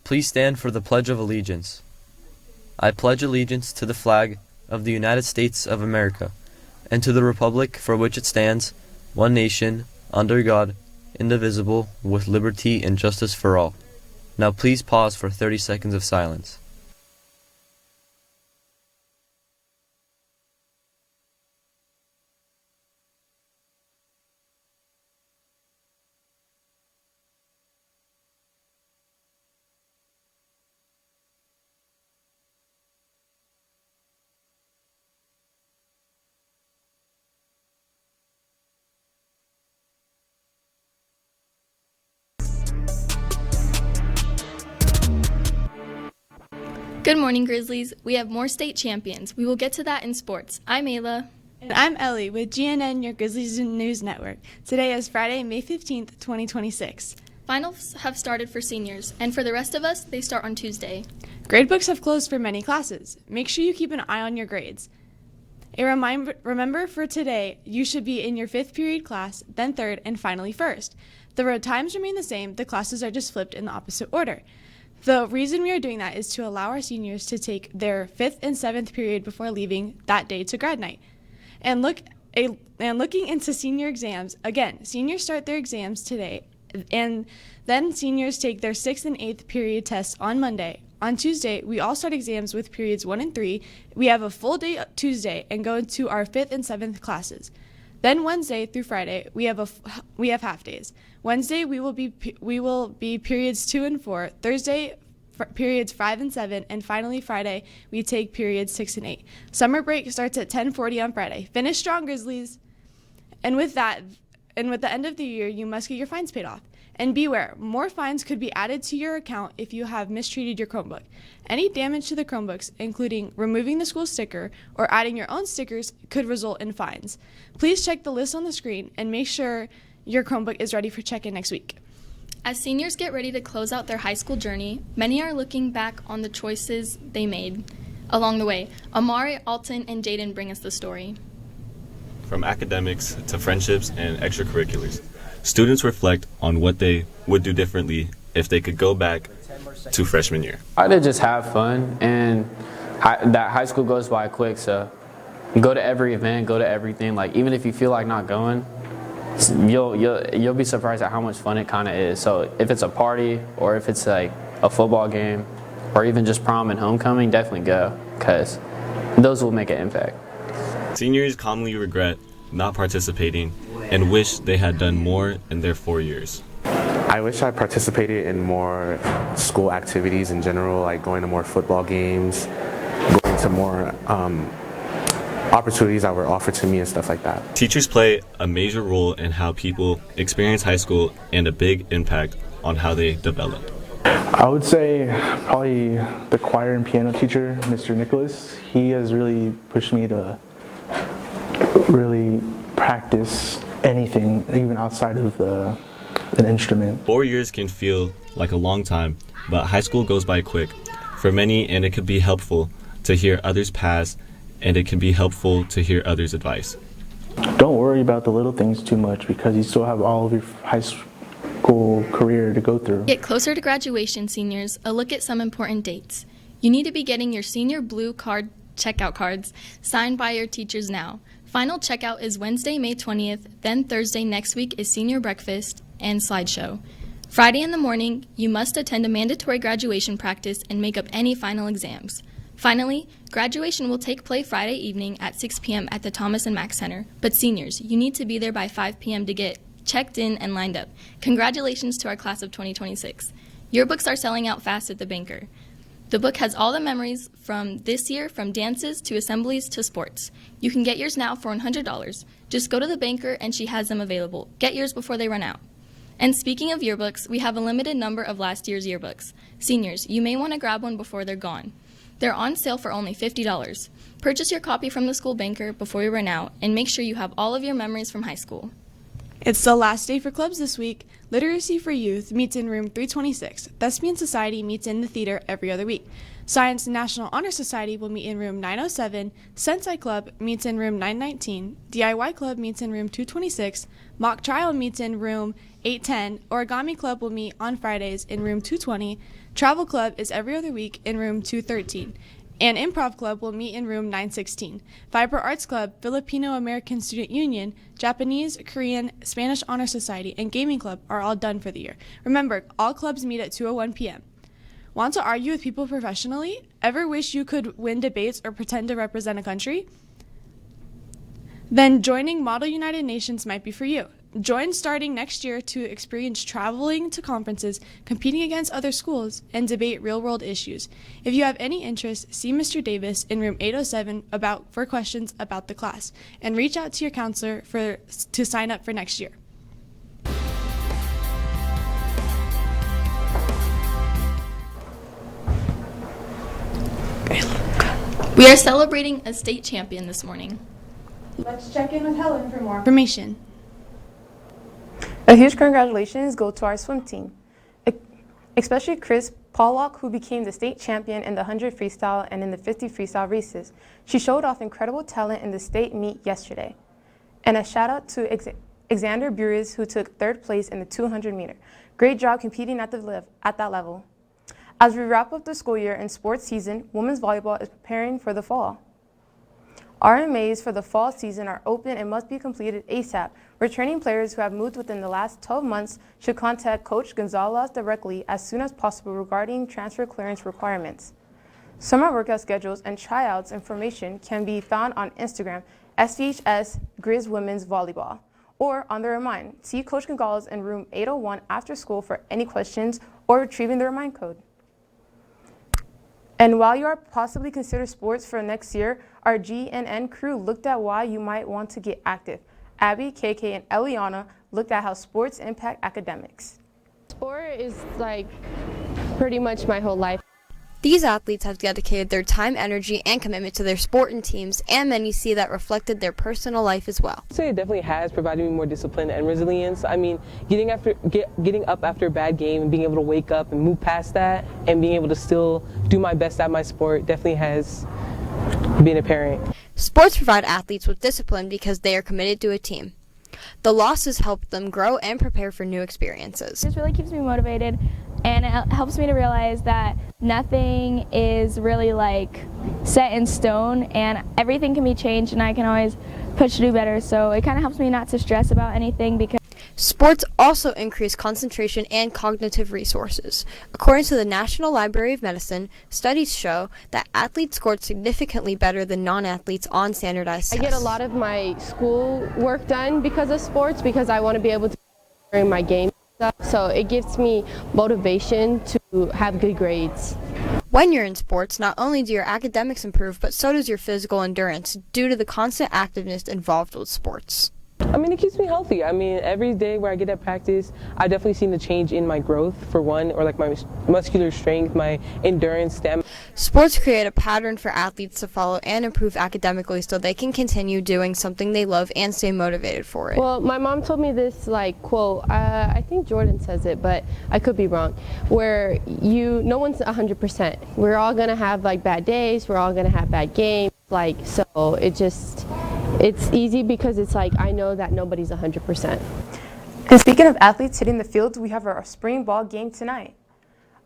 Please stand for the Pledge of Allegiance. I pledge allegiance to the flag of the United States of America, and to the republic for which it stands, one nation, under God, indivisible, with liberty and justice for all. Now please pause for 30 seconds of silence. Good morning, Grizzlies. We have more state champions. We will get to that in sports. I'm Ayla. And I'm Ellie with GNN, your Grizzlies News Network. Today is Friday, May 15th, 2026. Finals have started for seniors, and for the rest of us, they start on Tuesday. Gradebooks have closed for many classes. Make sure you keep an eye on your grades. Remember for today, you should be in your 5th period class, then 3rd, and finally 1st. The times remain the same, the classes are just flipped in the opposite order. The reason we are doing that is to allow our seniors to take their 5th and 7th period before leaving that day to grad night. And looking into senior exams, again, seniors start their exams today, and then seniors take their 6th and 8th period tests on Monday. On Tuesday, we all start exams with periods 1 and 3. We have a full day Tuesday and go into our 5th and 7th classes. Then Wednesday through Friday, we have half days. Wednesday we will be periods 2 and 4. Thursday periods 5 and 7, and finally Friday we take periods 6 and 8. Summer break starts at 10:40 on Friday. Finish strong, Grizzlies. And with the end of the year, you must get your fines paid off. And beware, more fines could be added to your account if you have mistreated your Chromebook. Any damage to the Chromebooks, including removing the school sticker or adding your own stickers, could result in fines. Please check the list on the screen and make sure your Chromebook is ready for check-in next week. As seniors get ready to close out their high school journey, many are looking back on the choices they made along the way. Amari, Alton, and Jaden bring us the story. From academics to friendships and extracurriculars, students reflect on what they would do differently if they could go back to freshman year. I did just have fun, and that high school goes by quick, so go to every event, go to everything. Like, even if you feel like not going, you'll be surprised at how much fun it kind of is. So if it's a party, or if it's like a football game, or even just prom and homecoming, definitely go, because those will make an impact. Seniors commonly regret not participating and wish they had done more in their 4 years. I wish I participated in more school activities in general, like going to more football games, going to more opportunities that were offered to me and stuff like that. Teachers play a major role in how people experience high school and a big impact on how they develop. I would say probably the choir and piano teacher, Mr. Nicholas. He has really pushed me to really practice anything, even outside of an instrument. 4 years can feel like a long time, but high school goes by quick for many, and it can be helpful to hear others pass, and it can be helpful to hear others' advice. Don't worry about the little things too much, because you still have all of your high school career to go through. Get closer to graduation, seniors. A look at some important dates. You need to be getting your senior blue card checkout cards signed by your teachers now. Final checkout is Wednesday, May 20th, then Thursday next week is senior breakfast and slideshow. Friday in the morning, you must attend a mandatory graduation practice and make up any final exams. Finally, graduation will take place Friday evening at 6 p.m. at the Thomas and Mack Center. But seniors, you need to be there by 5 p.m. to get checked in and lined up. Congratulations to our class of 2026. Your books are selling out fast at the Banker. The book has all the memories from this year, from dances to assemblies to sports. You can get yours now for $100. Just go to the Banker and she has them available. Get yours before they run out. And speaking of yearbooks, we have a limited number of last year's yearbooks. Seniors, you may want to grab one before they're gone. They're on sale for only $50. Purchase your copy from the school Banker before we run out, and make sure you have all of your memories from high school. It's the last day for clubs this week. Literacy for Youth meets in room 326. Thespian Society meets in the theater every other week. Science National Honor Society will meet in room 907, Sensei Club meets in room 919, DIY Club meets in room 226, Mock Trial meets in room 810, Origami Club will meet on Fridays in room 220, Travel Club is every other week in room 213, and Improv Club will meet in room 916. Fiber Arts Club, Filipino American Student Union, Japanese, Korean, Spanish Honor Society, and Gaming Club are all done for the year. Remember, all clubs meet at 2:01 p.m. Want to argue with people professionally? Ever wish you could win debates or pretend to represent a country? Then joining Model United Nations might be for you. Join starting next year to experience traveling to conferences, competing against other schools, and debate real-world issues. If you have any interest, see Mr. Davis in room 807 for questions about the class, and reach out to your counselor to sign up for next year. We are celebrating a state champion this morning. Let's check in with Helen for more information. A huge congratulations go to our swim team, especially Chris Pollock, who became the state champion in the 100 freestyle and in the 50 freestyle races. She showed off incredible talent in the state meet yesterday. And a shout out to Xander Burris, who took third place in the 200 meter. Great job competing at that level. As we wrap up the school year and sports season, women's volleyball is preparing for the fall. RMAs for the fall season are open and must be completed ASAP. Returning players who have moved within the last 12 months should contact Coach Gonzalez directly as soon as possible regarding transfer clearance requirements. Summer workout schedules and tryouts information can be found on Instagram, SVHS Grizz Women's Volleyball, or on the Remind. See Coach Gonzalez in room 801 after school for any questions or retrieving the Remind code. And while you are possibly consider sports for next year, our GNN crew looked at why you might want to get active. Abby, KK, and Eliana looked at how sports impact academics. Sport is like pretty much my whole life. These athletes have dedicated their time, energy, and commitment to their sport and teams, and many see that reflected their personal life as well. I'd say it definitely has provided me more discipline and resilience. I mean, getting up after a bad game and being able to wake up and move past that and being able to still do my best at my sport definitely has been apparent. Sports provide athletes with discipline because they are committed to a team. The losses help them grow and prepare for new experiences. This really keeps me motivated, and it helps me to realize that nothing is really like set in stone and everything can be changed, and I can always push to do better. So it kind of helps me not to stress about anything because sports also increase concentration and cognitive resources. According to the National Library of Medicine, studies show that athletes scored significantly better than non-athletes on standardized tests. I get a lot of my school work done because of sports, because I want to be able to during my game stuff. So it gives me motivation to have good grades. When you're in sports, not only do your academics improve, but so does your physical endurance due to the constant activeness involved with sports. I mean, it keeps me healthy. I mean, every day where I get at practice, I definitely seen the change in my growth, for one, or like my muscular strength, my endurance, stamina. Sports create a pattern for athletes to follow and improve academically so they can continue doing something they love and stay motivated for it. Well, my mom told me this like quote, I think Jordan says it, but I could be wrong, where no one's 100%. We're all going to have like bad days, we're all going to have bad games, like, so it's easy because it's like I know that nobody's 100%. And speaking of athletes hitting the fields, we have our spring ball game tonight.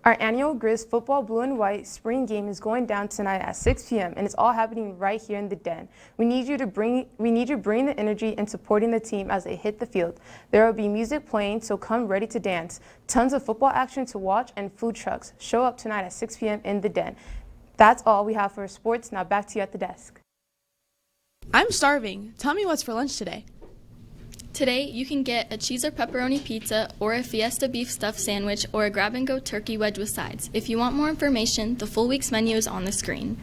Our annual Grizz Football Blue and White spring game is going down tonight at 6 p.m. and it's all happening right here in the den. We need you to bring the energy and supporting the team as they hit the field. There will be music playing, so come ready to dance. Tons of football action to watch and food trucks. Show up tonight at 6 p.m. in the den. That's all we have for sports. Now back to you at the desk. I'm starving. Tell me what's for lunch today. Today, you can get a cheese or pepperoni pizza or a Fiesta beef stuffed sandwich or a grab-and-go turkey wedge with sides. If you want more information, the full week's menu is on the screen.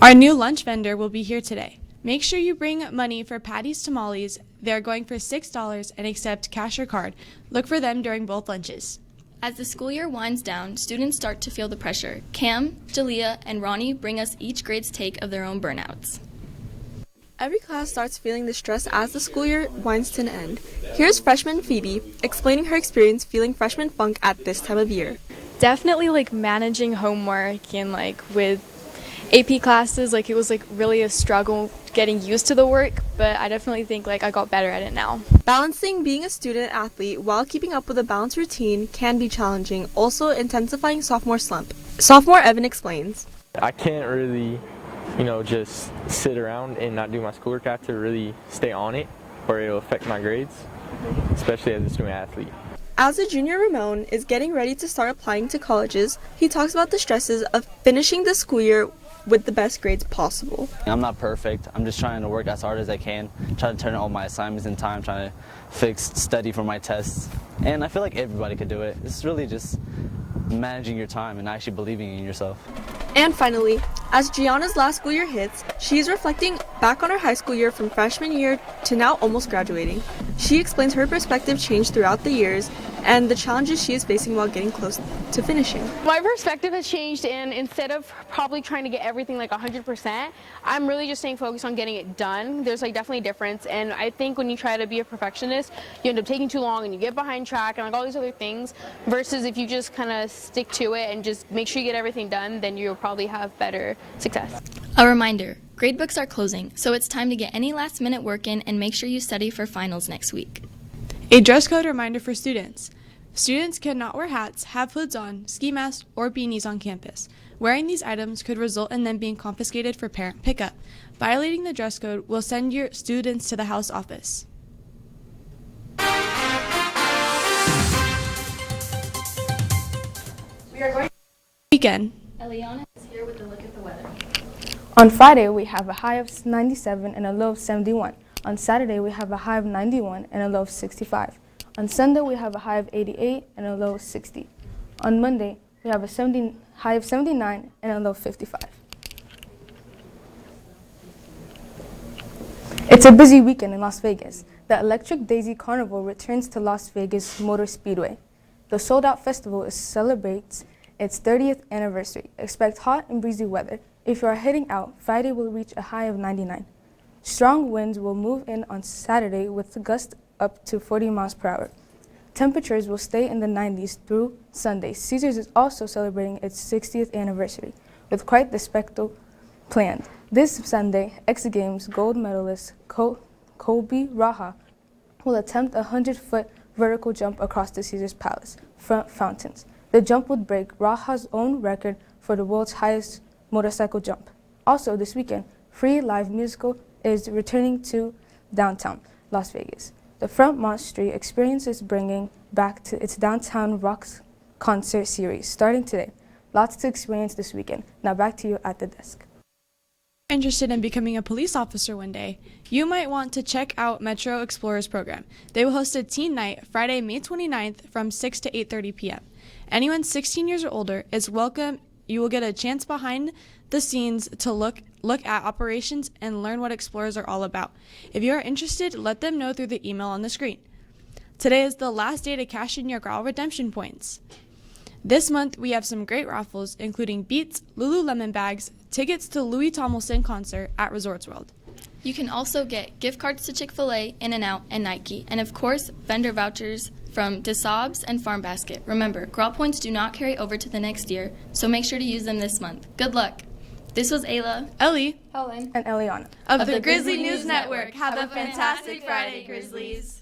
Our new lunch vendor will be here today. Make sure you bring money for Patty's Tamales. They're going for $6 and accept cash or card. Look for them during both lunches. As the school year winds down, students start to feel the pressure. Cam, Jalea, and Ronnie bring us each grade's take of their own burnouts. Every class starts feeling the stress as the school year winds to an end. Here's freshman Phoebe explaining her experience feeling freshman funk at this time of year. Definitely like managing homework and like with AP classes, like it was like really a struggle getting used to the work, but I definitely think like I got better at it now. Balancing being a student athlete while keeping up with a balanced routine can be challenging, also intensifying sophomore slump. Sophomore Evan explains. I can't really, just sit around and not do my schoolwork. I have to really stay on it or it'll affect my grades, especially as a student athlete. As a junior, Ramon is getting ready to start applying to colleges. He talks about the stresses of finishing the school year with the best grades possible. I'm not perfect. I'm just trying to work as hard as I can, try to turn all my assignments in time, trying to study for my tests. And I feel like everybody could do it. It's really just managing your time and actually believing in yourself. And finally, as Gianna's last school year hits, she's reflecting back on her high school year from freshman year to now almost graduating. She explains her perspective changed throughout the years and the challenges she is facing while getting close to finishing. My perspective has changed, and instead of probably trying to get everything like 100%, I'm really just staying focused on getting it done. There's like definitely a difference, and I think when you try to be a perfectionist, you end up taking too long and you get behind track and like all these other things, versus if you just kind of stick to it and just make sure you get everything done, then you'll probably have better success. A reminder, gradebooks are closing, so it's time to get any last minute work in and make sure you study for finals next week. A dress code reminder for students. Students cannot wear hats, have hoods on, ski masks, or beanies on campus. Wearing these items could result in them being confiscated for parent pickup. Violating the dress code will send your students to the house office. We are going Weekend. Eliana is here with a look at the weather. On Friday, we have a high of 97 and a low of 71. On Saturday, we have a high of 91 and a low of 65. On Sunday, we have a high of 88 and a low of 60. On Monday, we have a high of 79 and a low of 55. It's a busy weekend in Las Vegas. The Electric Daisy Carnival returns to Las Vegas Motor Speedway. The sold-out festival celebrates its 30th anniversary. Expect hot and breezy weather. If you are heading out, Friday will reach a high of 99. Strong winds will move in on Saturday with gusts up to 40 miles per hour. Temperatures will stay in the 90s through Sunday. Caesars is also celebrating its 60th anniversary with quite the spectacle planned. This Sunday, X Games gold medalist Kobe Raha will attempt a 100-foot vertical jump across the Caesars Palace front fountains. The jump would break Raha's own record for the world's highest motorcycle jump. Also this weekend, free live musical is returning to downtown Las Vegas. The Fremont Street Experience is bringing back to its Downtown Rocks concert series starting today. Lots to experience this weekend. Now back to you at the desk. Interested in becoming a police officer one day, you might want to check out Metro Explorers program. They will host a teen night Friday, May 29th from 6 to 8:30 p.m. Anyone 16 years or older is welcome. You will get a chance behind the scenes to look at operations and learn what Explorers are all about. If you are interested, let them know through the email on the screen. Today is the last day to cash in your Growl redemption points. This month, we have some great raffles, including Beats, Lululemon bags, tickets to Louis Tomlinson concert at Resorts World. You can also get gift cards to Chick-fil-A, In-N-Out, and Nike, and of course, vendor vouchers from DeSaubs and Farm Basket. Remember, Growl points do not carry over to the next year, so make sure to use them this month. Good luck! This was Ayla, Ellie, Helen, and Eliana of the Grizzly News Network. Have a fantastic Friday, Grizzlies.